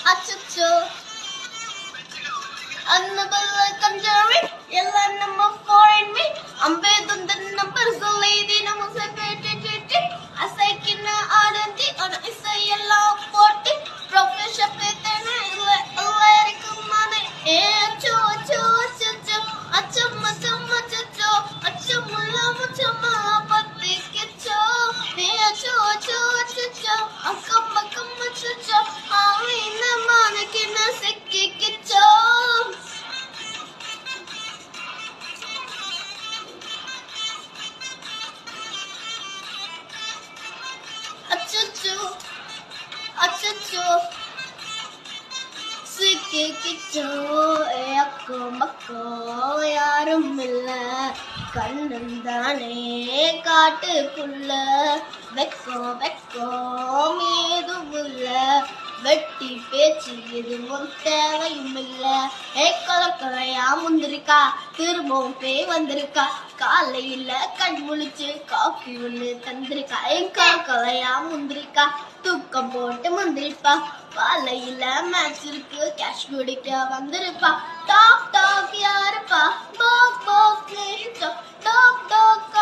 அச்சச்சோ அன்னபல்ல கஞ்சரி எல்லாம் நம்ம ஃபாரின் மீ அம்பேதுந்த நம்பர் சொல்லேதி நம்ம செப்பேட்டி அசைக்கின ஆடந்தி ஆன இசையெல்லாம் போட்டு ப்ரொஃபஷன் பேத்தன இல்ல இருக்குமானே அச்சோ அச்சோ அச்சச்சோ அச்சம் அச்சம் அச்சச்சோ அச்சம் முல்லாம் பத்தி கிச்சோ அச்சோ அச்சோ அச்சச்சோ அக்கம் பக்கம் அச்சச்சோ ஆவின மானக்கின சிக்கி கிச்சோ அச்சச்சோ அச்சச்சோ சிக்கி கிச்சோ அக்கம் பக்கம் யாரும் இல்ல கண்ணந்தானே காட்டுக்குள்ள வெக்கம் வெக்கம் ஏதும் இல்ல வெட்டி பேச்சு எதுவும் தேவையும் இல்ல கலக்கலையா முந்திருக்கா திரும்பவும் பேய் வந்திருக்கா காலையில கண் முழிச்சு காஃபி ஒண்ணு தந்திருக்கா கலக்கலையா முந்திருக்கா தூக்கம் போட்டு முந்திருப்பா காலையில மேட்ச் இருக்கு கேஷ் குடிக்க வந்திருப்பா டாக் டாக் யாருப்பா பாக் பாக் டாக் டாக்